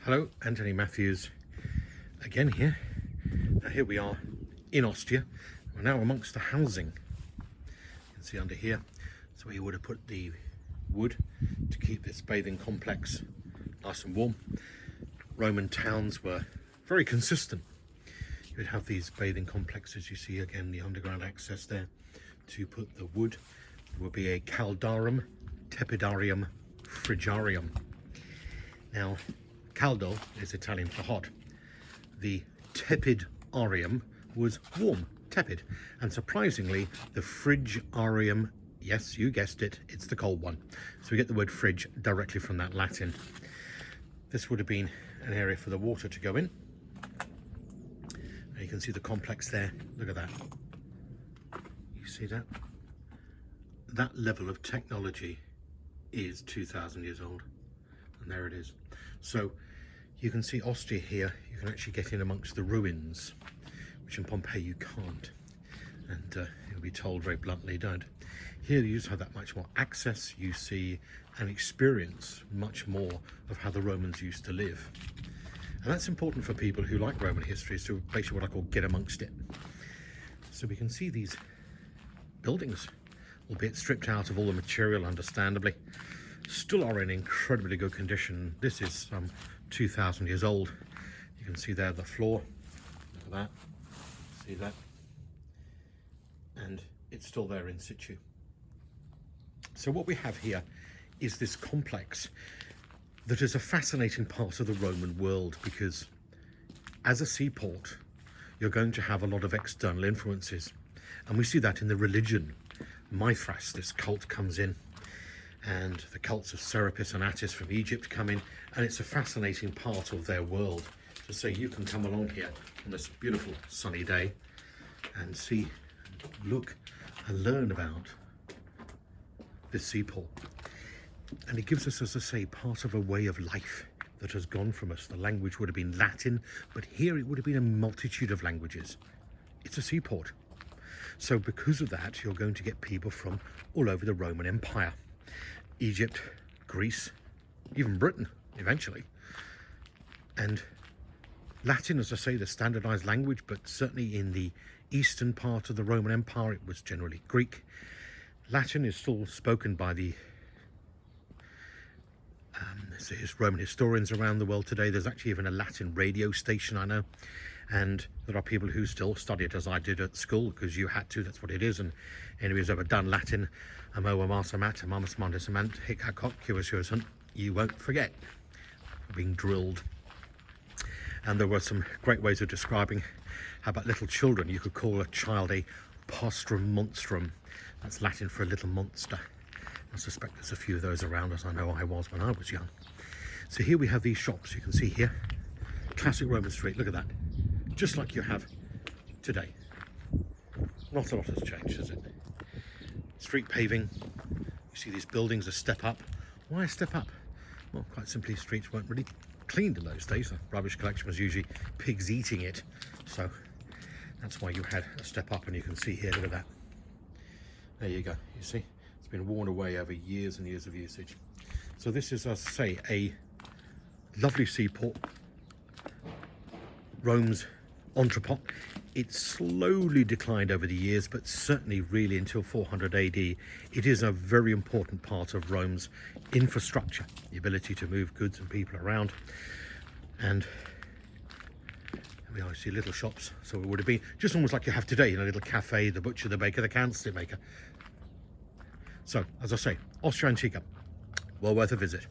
Hello, Anthony Matthews again here. Now here we are in Ostia. We're now amongst the housing. You can see under here, that's where you would have put the wood to keep this bathing complex nice and warm. Roman towns were very consistent. You would have these bathing complexes. You see again the underground access there to put the wood. There would be a caldarum, tepidarium, frigarium. Now, caldo is Italian for hot. The tepidarium was warm, tepid. And surprisingly, the frigarium, yes, you guessed it, it's the cold one. So we get the word fridge directly from that Latin. This would have been an area for the water to go in. And you can see the complex there. Look at that. You see that? That level of technology is 2,000 years old. And there it is. So you can see Ostia here. You can actually get in amongst the ruins, which in Pompeii you can't. And you'll be told very bluntly, don't. Here you just have that much more access. You see and experience much more of how the Romans used to live. And that's important for people who like Roman history, is to basically what I call get amongst it. So we can see these buildings, albeit stripped out of all the material, understandably, still are in incredibly good condition. This is 2,000 years old. You can see there the floor. Look at that. See that? And it's still there in situ. So what we have here is this complex that is a fascinating part of the Roman world, because as a seaport, you're going to have a lot of external influences. And we see that in the religion. Mithras, this cult, comes in, and the cults of Serapis and Attis from Egypt come in, and it's a fascinating part of their world. To say you can come along here on this beautiful sunny day and see, and look and learn about this seaport. And it gives us, as I say, part of a way of life that has gone from us. The language would have been Latin, but here it would have been a multitude of languages. It's a seaport. So because of that, you're going to get people from all over the Roman Empire. Egypt, Greece, even Britain, eventually. And Latin, as I say, the standardized language, but certainly in the eastern part of the Roman Empire, it was generally Greek. Latin is still spoken by the Roman historians around the world today. There's actually even a Latin radio station, I know. And there are people who still study it, as I did at school, because you had to, that's what it is. And anyone who's ever done Latin, you won't forget being drilled. And there were some great ways of describing how about little children. You could call a child a postrum monstrum. That's Latin for a little monster. I suspect there's a few of those around, as I know I was when I was young. So here we have these shops. You can see here, classic Roman street. Look at that. Just like you have today. Not a lot has changed, has it? Street paving. You see these buildings a step up. Why a step up? Well, quite simply, streets weren't really cleaned in those days. The rubbish collection was usually pigs eating it. So that's why you had a step up. And you can see here, look at that. There you go. You see, it's been worn away over years and years of usage. So this is, as I say, a lovely seaport. Rome's entrepot. It slowly declined over the years, but certainly really until 400 AD, it is a very important part of Rome's infrastructure, the ability to move goods and people around. And we see little shops, so it would have been just almost like you have today, a little cafe, the butcher, the baker, the candlestick maker. So, as I say, Ostia Antica, well worth a visit.